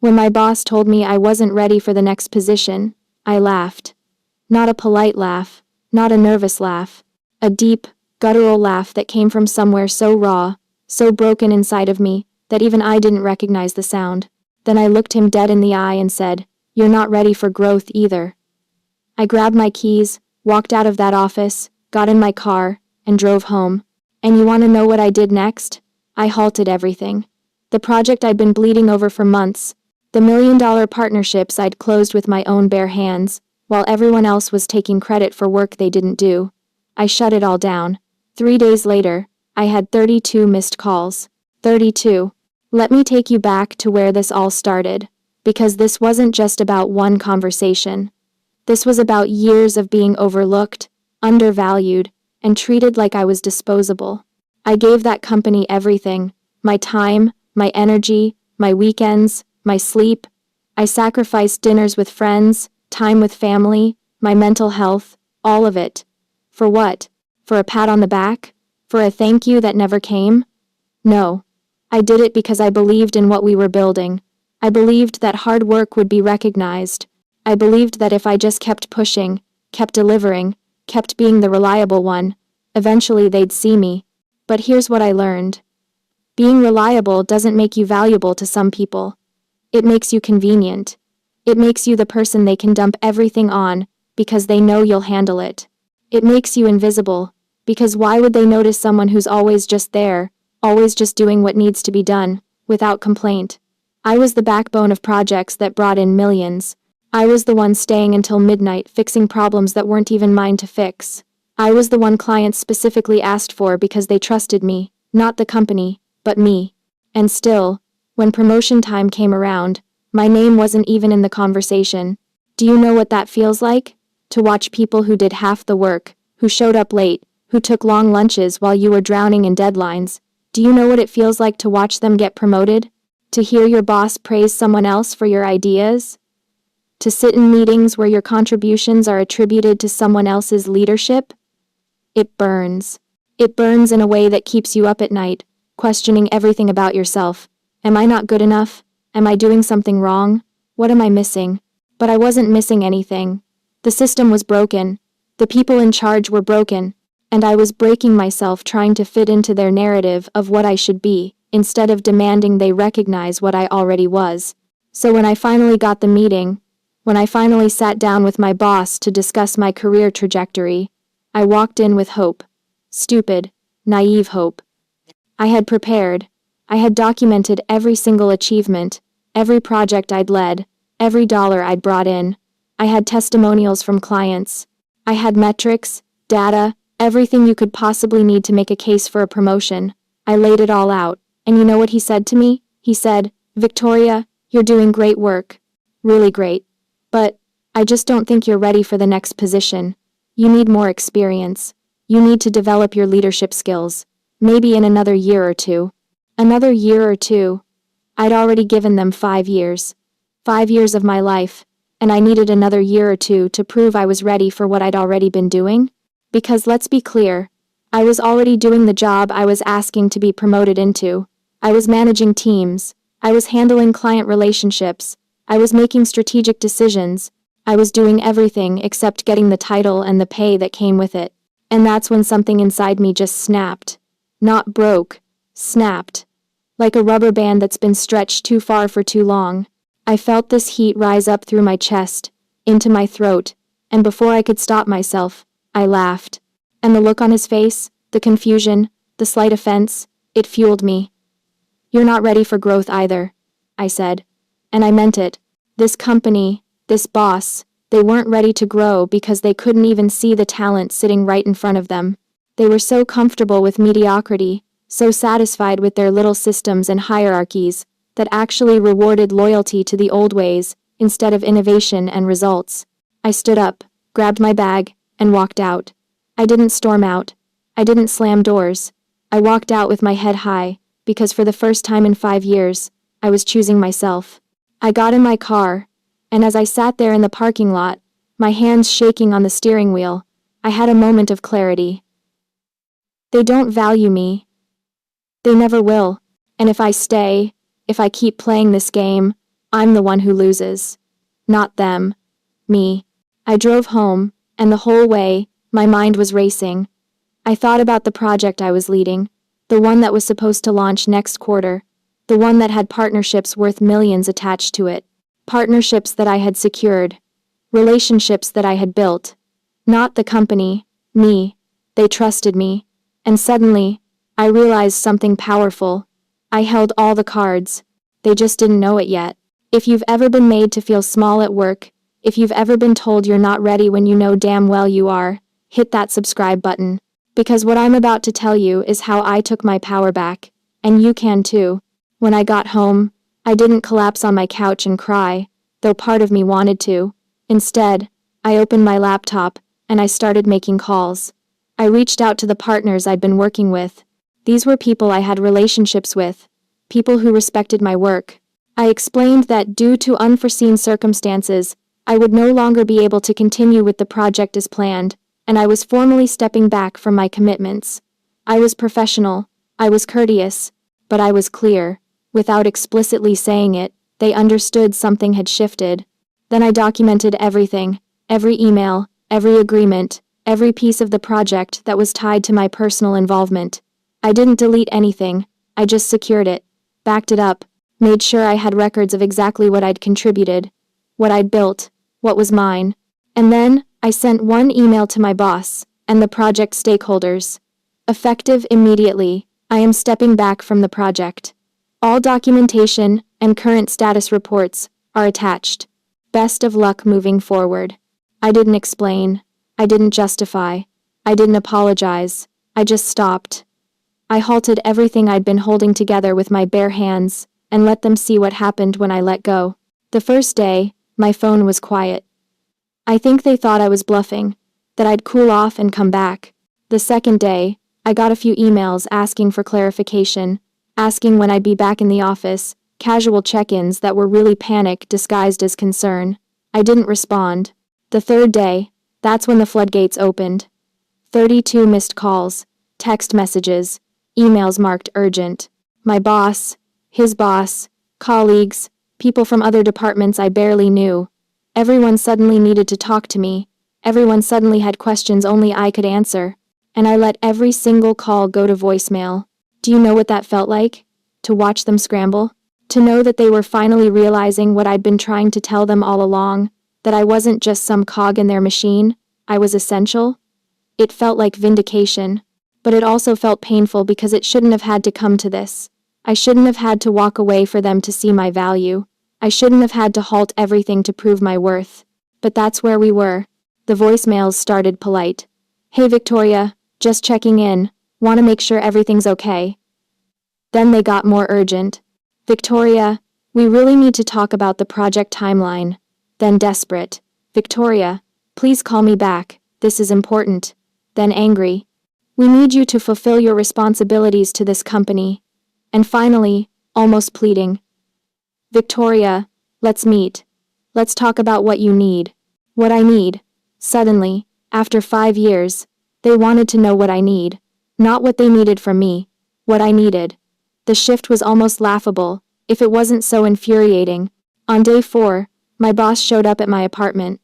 When my boss told me I wasn't ready for the next position, I laughed. Not a polite laugh, not a nervous laugh. A deep, guttural laugh that came from somewhere so raw, so broken inside of me, that even I didn't recognize the sound. Then I looked him dead in the eye and said, "You're not ready for growth either." I grabbed my keys, walked out of that office, got in my car, and drove home. And you want to know what I did next? I halted everything. The project I'd been bleeding over for months, the $1 million partnerships I'd closed with my own bare hands, while everyone else was taking credit for work they didn't do. I shut it all down. 3 days later, I had 32 missed calls. 32. Let me take you back to where this all started, because this wasn't just about one conversation. This was about years of being overlooked, undervalued, and treated like I was disposable. I gave that company everything: my time, my energy, my weekends, my sleep. I sacrificed dinners with friends, time with family, my mental health, all of it. For what? For a pat on the back? For a thank you that never came? No. I did it because I believed in what we were building. I believed that hard work would be recognized. I believed that if I just kept pushing, kept delivering, kept being the reliable one, eventually they'd see me. But here's what I learned. Being reliable doesn't make you valuable to some people. It makes you convenient. It makes you the person they can dump everything on, because they know you'll handle it. It makes you invisible, because why would they notice someone who's always just there, always just doing what needs to be done, without complaint? I was the backbone of projects that brought in millions. I was the one staying until midnight fixing problems that weren't even mine to fix. I was the one clients specifically asked for because they trusted me, not the company, but me. And still, when promotion time came around, my name wasn't even in the conversation. Do you know what that feels like? To watch people who did half the work, who showed up late, who took long lunches while you were drowning in deadlines. Do you know what it feels like to watch them get promoted? To hear your boss praise someone else for your ideas? To sit in meetings where your contributions are attributed to someone else's leadership? It burns. It burns in a way that keeps you up at night, questioning everything about yourself. Am I not good enough? Am I doing something wrong? What am I missing? But I wasn't missing anything. The system was broken. The people in charge were broken. And I was breaking myself trying to fit into their narrative of what I should be, instead of demanding they recognize what I already was. So when I finally got the meeting, when I finally sat down with my boss to discuss my career trajectory, I walked in with hope. Stupid, naive hope. I had prepared. I had documented every single achievement, every project I'd led, every dollar I'd brought in. I had testimonials from clients. I had metrics, data, everything you could possibly need to make a case for a promotion. I laid it all out, and you know what he said to me? He said, "Victoria, you're doing great work. Really great. But I just don't think you're ready for the next position. You need more experience. You need to develop your leadership skills. Maybe in another year or two." Another year or two. I'd already given them 5 years. 5 years of my life, and I needed another year or two to prove I was ready for what I'd already been doing. Because let's be clear, I was already doing the job I was asking to be promoted into. I was managing teams. I was handling client relationships. I was making strategic decisions. I was doing everything except getting the title and the pay that came with it. And that's when something inside me just snapped. Not broke. Snapped. Like a rubber band that's been stretched too far for too long. I felt this heat rise up through my chest, into my throat, and before I could stop myself, I laughed. And the look on his face, the confusion, the slight offense, it fueled me. "You're not ready for growth either," I said. And I meant it. This company, this boss, they weren't ready to grow because they couldn't even see the talent sitting right in front of them. They were so comfortable with mediocrity, so satisfied with their little systems and hierarchies, that actually rewarded loyalty to the old ways, instead of innovation and results. I stood up, grabbed my bag, and walked out. I didn't storm out. I didn't slam doors. I walked out with my head high, because for the first time in 5 years, I was choosing myself. I got in my car, and as I sat there in the parking lot, my hands shaking on the steering wheel, I had a moment of clarity. They don't value me. They never will. And if I stay, if I keep playing this game, I'm the one who loses. Not them. Me. I drove home, and the whole way, my mind was racing. I thought about the project I was leading, the one that was supposed to launch next quarter, the one that had partnerships worth millions attached to it, partnerships that I had secured, relationships that I had built. Not the company, me. They trusted me. And suddenly, I realized something powerful. I held all the cards. They just didn't know it yet. If you've ever been made to feel small at work, if you've ever been told you're not ready when you know damn well you are, hit that subscribe button. Because what I'm about to tell you is how I took my power back, and you can too. When I got home, I didn't collapse on my couch and cry, though part of me wanted to. Instead, I opened my laptop, and I started making calls. I reached out to the partners I'd been working with. These were people I had relationships with, people who respected my work. I explained that due to unforeseen circumstances, I would no longer be able to continue with the project as planned, and I was formally stepping back from my commitments. I was professional, I was courteous, but I was clear. Without explicitly saying it, they understood something had shifted. Then I documented everything, every email, every agreement, every piece of the project that was tied to my personal involvement. I didn't delete anything, I just secured it, backed it up, made sure I had records of exactly what I'd contributed, what I'd built, what was mine. And then, I sent one email to my boss and the project stakeholders. Effective immediately, I am stepping back from the project. All documentation and current status reports are attached. Best of luck moving forward. I didn't explain. I didn't justify. I didn't apologize. I just stopped. I halted everything I'd been holding together with my bare hands and let them see what happened when I let go. The first day, my phone was quiet. I think they thought I was bluffing, that I'd cool off and come back. The second day, I got a few emails asking for clarification, asking when I'd be back in the office, casual check-ins that were really panic disguised as concern. I didn't respond. The third day, that's when the floodgates opened. 32 missed calls, text messages, emails marked urgent. My boss, his boss, colleagues, people from other departments I barely knew. Everyone suddenly needed to talk to me. Everyone suddenly had questions only I could answer. And I let every single call go to voicemail. Do you know what that felt like? To watch them scramble? To know that they were finally realizing what I'd been trying to tell them all along, that I wasn't just some cog in their machine, I was essential? It felt like vindication. But it also felt painful because it shouldn't have had to come to this. I shouldn't have had to walk away for them to see my value. I shouldn't have had to halt everything to prove my worth. But that's where we were. The voicemails started polite. Hey Victoria, just checking in. Want to make sure everything's okay. Then they got more urgent. Victoria, we really need to talk about the project timeline. Then desperate. Victoria, please call me back. This is important. Then angry. We need you to fulfill your responsibilities to this company. And finally, almost pleading. Victoria, let's meet. Let's talk about what you need. What I need. Suddenly, after 5 years, they wanted to know what I need. Not what they needed from me. What I needed. The shift was almost laughable, if it wasn't so infuriating. On day 4, my boss showed up at my apartment.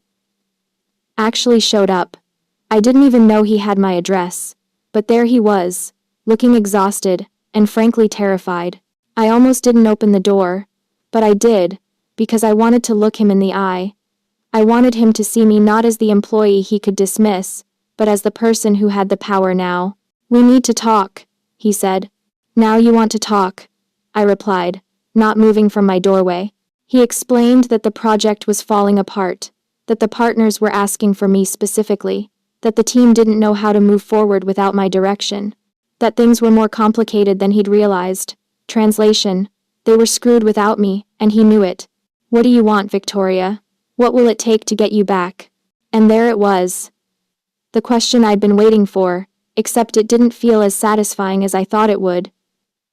Actually showed up. I didn't even know he had my address. But there he was, looking exhausted, and frankly terrified. I almost didn't open the door. But I did, because I wanted to look him in the eye. I wanted him to see me not as the employee he could dismiss, but as the person who had the power now. We need to talk, he said. Now you want to talk, I replied, not moving from my doorway. He explained that the project was falling apart, that the partners were asking for me specifically, that the team didn't know how to move forward without my direction, that things were more complicated than he'd realized. Translation. They were screwed without me, and he knew it. What do you want, Victoria? What will it take to get you back? And there it was. The question I'd been waiting for, except it didn't feel as satisfying as I thought it would.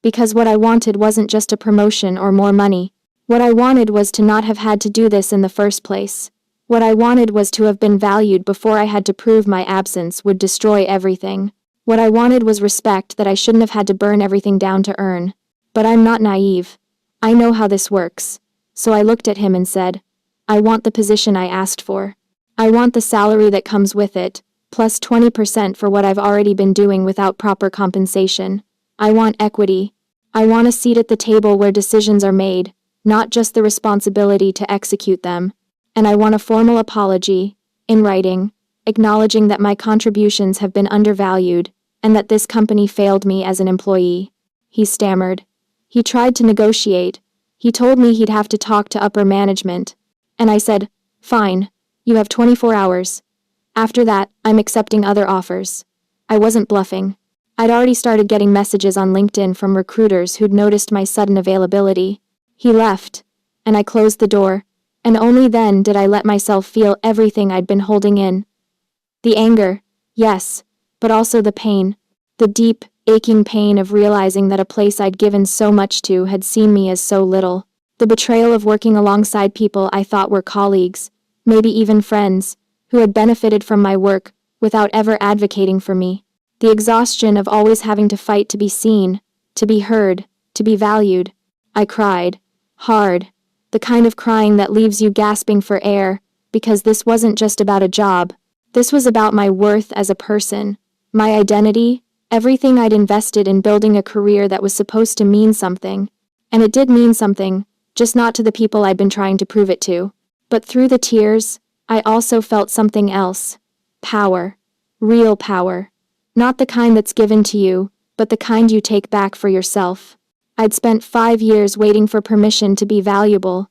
Because what I wanted wasn't just a promotion or more money. What I wanted was to not have had to do this in the first place. What I wanted was to have been valued before I had to prove my absence would destroy everything. What I wanted was respect that I shouldn't have had to burn everything down to earn. But I'm not naive. I know how this works. so I looked at him and said, I want the position I asked for. I want the salary that comes with it, plus 20% for what I've already been doing without proper compensation. I want equity. I want a seat at the table where decisions are made, not just the responsibility to execute them. And I want a formal apology, in writing, acknowledging that my contributions have been undervalued, and that this company failed me as an employee. He stammered. He tried to negotiate. He told me he'd have to talk to upper management. And I said, fine, you have 24 hours. After that, I'm accepting other offers. I wasn't bluffing. I'd already started getting messages on LinkedIn from recruiters who'd noticed my sudden availability. He left, and I closed the door, and only then did I let myself feel everything I'd been holding in. The anger, yes, but also the pain. The deep, aching pain of realizing that a place I'd given so much to had seen me as so little. The betrayal of working alongside people I thought were colleagues, maybe even friends, who had benefited from my work without ever advocating for me. The exhaustion of always having to fight to be seen, to be heard, to be valued. I cried. Hard. The kind of crying that leaves you gasping for air, because this wasn't just about a job. This was about my worth as a person, my identity, everything I'd invested in building a career that was supposed to mean something. And it did mean something, just not to the people I'd been trying to prove it to. But through the tears, I also felt something else. Power. Real power. Not the kind that's given to you, but the kind you take back for yourself. I'd spent 5 years waiting for permission to be valuable,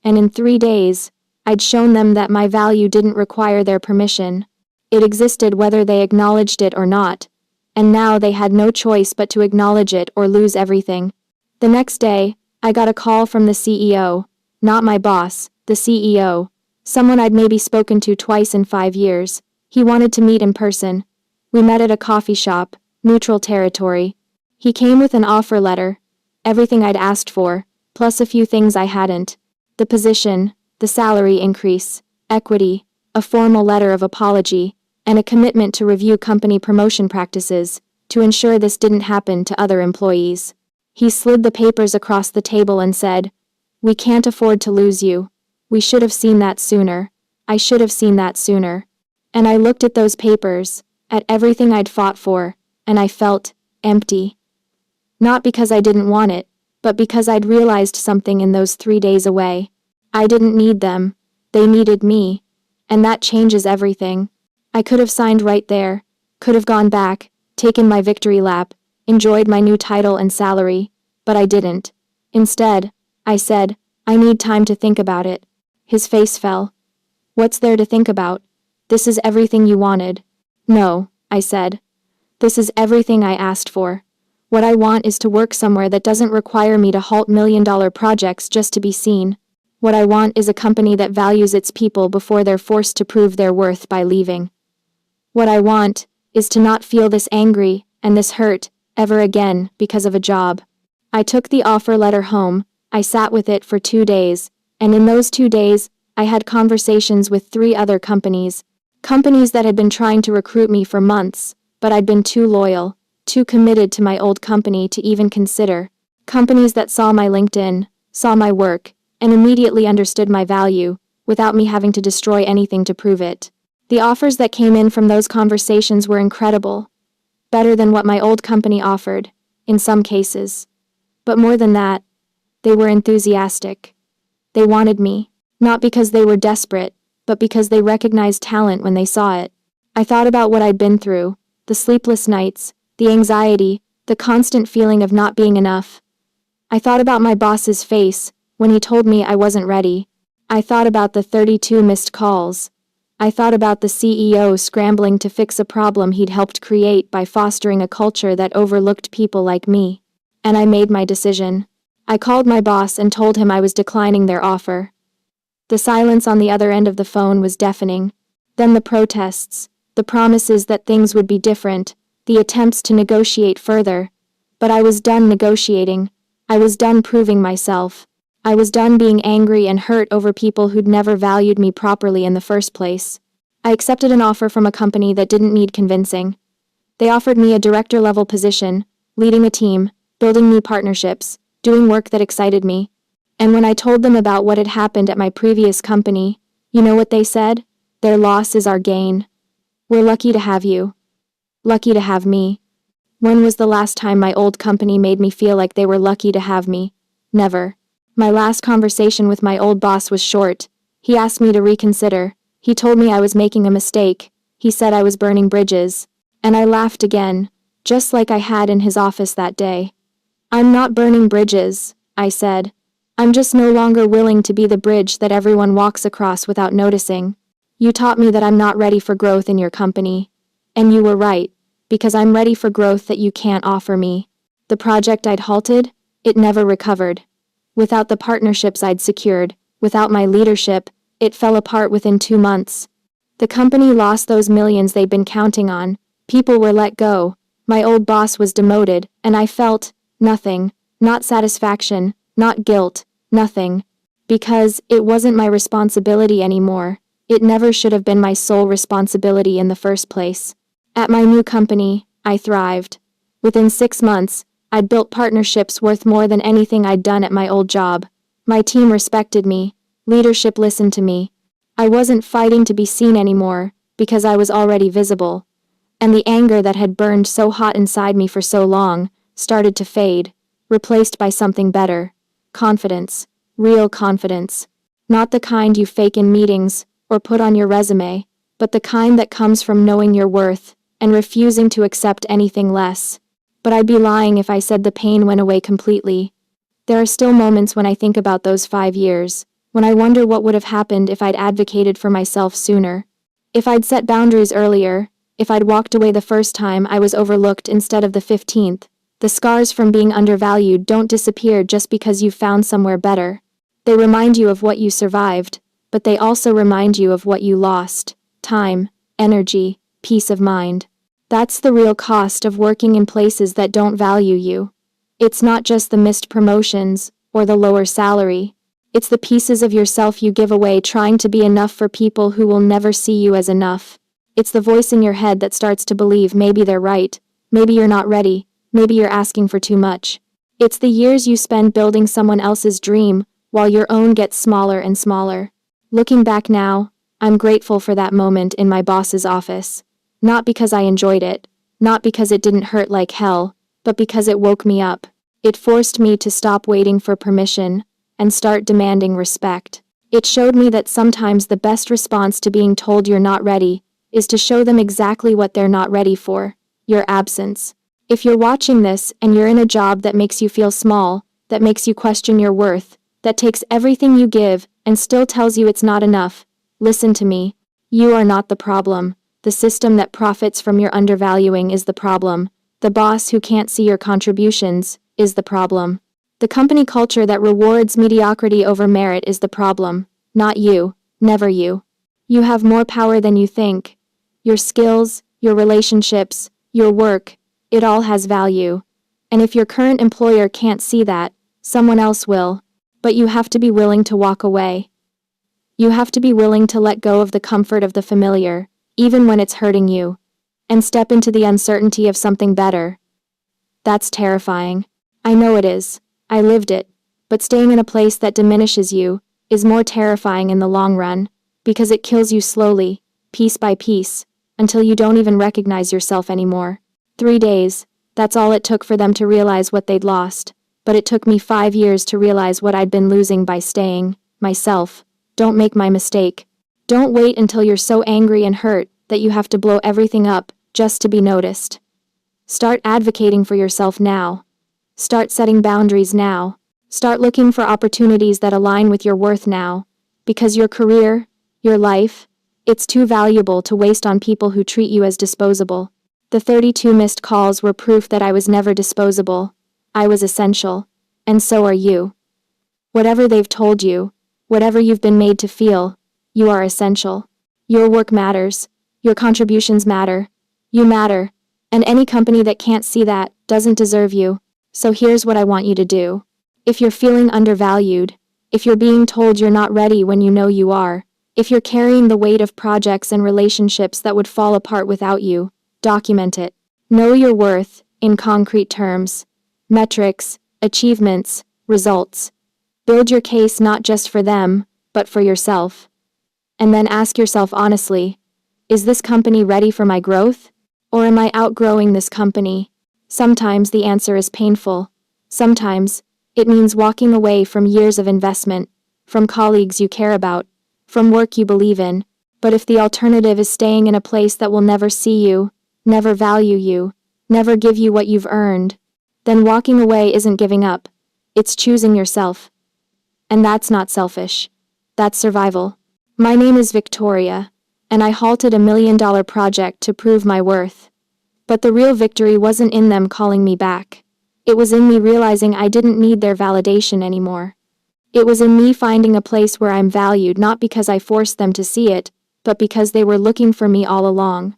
and in 3 days, I'd shown them that my value didn't require their permission. It existed whether they acknowledged it or not, and now they had no choice but to acknowledge it or lose everything. The next day, I got a call from the CEO, not my boss, the CEO, someone I'd maybe spoken to twice in 5 years. He wanted to meet in person. We met at a coffee shop, neutral territory. He came with an offer letter, everything I'd asked for, plus a few things I hadn't. The position, the salary increase, equity, a formal letter of apology, and a commitment to review company promotion practices, to ensure this didn't happen to other employees. He slid the papers across the table and said, "We can't afford to lose you. We should have seen that sooner. I should have seen that sooner." And I looked at those papers, at everything I'd fought for, and I felt empty. Not because I didn't want it, but because I'd realized something in those 3 days away. I didn't need them. They needed me. And that changes everything. I could have signed right there, could have gone back, taken my victory lap, enjoyed my new title and salary, but I didn't. Instead, I said, I need time to think about it. His face fell. What's there to think about? This is everything you wanted. No, I said. This is everything I asked for. What I want is to work somewhere that doesn't require me to halt million-dollar projects just to be seen. What I want is a company that values its people before they're forced to prove their worth by leaving. What I want is to not feel this angry and this hurt ever again because of a job. I took the offer letter home, I sat with it for 2 days, and in those 2 days, I had conversations with 3 other companies. Companies that had been trying to recruit me for months, but I'd been too loyal, too committed to my old company to even consider. Companies that saw my LinkedIn, saw my work, and immediately understood my value, without me having to destroy anything to prove it. The offers that came in from those conversations were incredible. Better than what my old company offered, in some cases. But more than that, they were enthusiastic. They wanted me, not because they were desperate, but because they recognized talent when they saw it. I thought about what I'd been through, the sleepless nights, the anxiety, the constant feeling of not being enough. I thought about my boss's face when he told me I wasn't ready. I thought about the 32 missed calls. I thought about the CEO scrambling to fix a problem he'd helped create by fostering a culture that overlooked people like me. And I made my decision. I called my boss and told him I was declining their offer. The silence on the other end of the phone was deafening. Then the protests, the promises that things would be different, the attempts to negotiate further. But I was done negotiating. I was done proving myself. I was done being angry and hurt over people who'd never valued me properly in the first place. I accepted an offer from a company that didn't need convincing. They offered me a director-level position, leading a team, building new partnerships, doing work that excited me. And when I told them about what had happened at my previous company, you know what they said? Their loss is our gain. We're lucky to have you. Lucky to have me. When was the last time my old company made me feel like they were lucky to have me? Never. My last conversation with my old boss was short. He asked me to reconsider. He told me I was making a mistake. He said I was burning bridges. And I laughed again, just like I had in his office that day. I'm not burning bridges, I said. I'm just no longer willing to be the bridge that everyone walks across without noticing. You taught me that I'm not ready for growth in your company. And you were right, because I'm ready for growth that you can't offer me. The project I'd halted, it never recovered. Without the partnerships I'd secured, without my leadership, it fell apart within 2 months. The company lost those millions they'd been counting on. People were let go. My old boss was demoted, and I felt nothing, not satisfaction, not guilt, nothing. Because it wasn't my responsibility anymore. It never should have been my sole responsibility in the first place. At my new company, I thrived. Within 6 months, I'd built partnerships worth more than anything I'd done at my old job. My team respected me. Leadership listened to me. I wasn't fighting to be seen anymore, because I was already visible. And the anger that had burned so hot inside me for so long started to fade, replaced by something better. Confidence. Real confidence. Not the kind you fake in meetings or put on your resume, but the kind that comes from knowing your worth and refusing to accept anything less. But I'd be lying if I said the pain went away completely. There are still moments when I think about those 5 years, when I wonder what would have happened if I'd advocated for myself sooner. If I'd set boundaries earlier, if I'd walked away the first time I was overlooked instead of the 15th. The scars from being undervalued don't disappear just because you've found somewhere better. They remind you of what you survived, but they also remind you of what you lost. Time, energy, peace of mind. That's the real cost of working in places that don't value you. It's not just the missed promotions or the lower salary. It's the pieces of yourself you give away trying to be enough for people who will never see you as enough. It's the voice in your head that starts to believe maybe they're right, maybe you're not ready, maybe you're asking for too much. It's the years you spend building someone else's dream while your own gets smaller and smaller. Looking back now, I'm grateful for that moment in my boss's office. Not because I enjoyed it, not because it didn't hurt like hell, but because it woke me up. It forced me to stop waiting for permission and start demanding respect. It showed me that sometimes the best response to being told you're not ready is to show them exactly what they're not ready for: your absence. If you're watching this and you're in a job that makes you feel small, that makes you question your worth, that takes everything you give and still tells you it's not enough, listen to me. You are not the problem. The system that profits from your undervaluing is the problem. The boss who can't see your contributions is the problem. The company culture that rewards mediocrity over merit is the problem. Not you. Never you. You have more power than you think. Your skills, your relationships, your work, it all has value. And if your current employer can't see that, someone else will. But you have to be willing to walk away. You have to be willing to let go of the comfort of the familiar, even when it's hurting you, and step into the uncertainty of something better. That's terrifying. I know it is. I lived it. But staying in a place that diminishes you is more terrifying in the long run, because it kills you slowly, piece by piece, until you don't even recognize yourself anymore. 3 days, that's all it took for them to realize what they'd lost, but it took me 5 years to realize what I'd been losing by staying. Myself. Don't make my mistake. Don't wait until you're so angry and hurt that you have to blow everything up just to be noticed. Start advocating for yourself now. Start setting boundaries now. Start looking for opportunities that align with your worth now. Because your career, your life, it's too valuable to waste on people who treat you as disposable. The 32 missed calls were proof that I was never disposable. I was essential. And so are you. Whatever they've told you, whatever you've been made to feel, you are essential. Your work matters. Your contributions matter. You matter. And any company that can't see that doesn't deserve you. So here's what I want you to do. If you're feeling undervalued, if you're being told you're not ready when you know you are, if you're carrying the weight of projects and relationships that would fall apart without you, document it. Know your worth, in concrete terms. Metrics, achievements, results. Build your case not just for them, but for yourself. And then ask yourself honestly, is this company ready for my growth? Or am I outgrowing this company? Sometimes the answer is painful. Sometimes it means walking away from years of investment, from colleagues you care about, from work you believe in. But if the alternative is staying in a place that will never see you, never value you, never give you what you've earned, then walking away isn't giving up. It's choosing yourself. And that's not selfish. That's survival. My name is Victoria, and I halted $1 million project to prove my worth. But the real victory wasn't in them calling me back. It was in me realizing I didn't need their validation anymore. It was in me finding a place where I'm valued not because I forced them to see it, but because they were looking for me all along.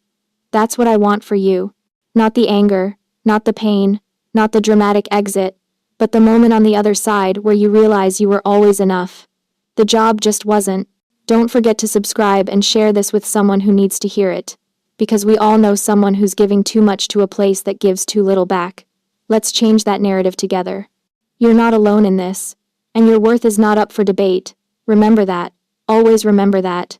That's what I want for you. Not the anger, not the pain, not the dramatic exit, but the moment on the other side where you realize you were always enough. The job just wasn't. Don't forget to subscribe and share this with someone who needs to hear it. Because we all know someone who's giving too much to a place that gives too little back. Let's change that narrative together. You're not alone in this. And your worth is not up for debate. Remember that. Always remember that.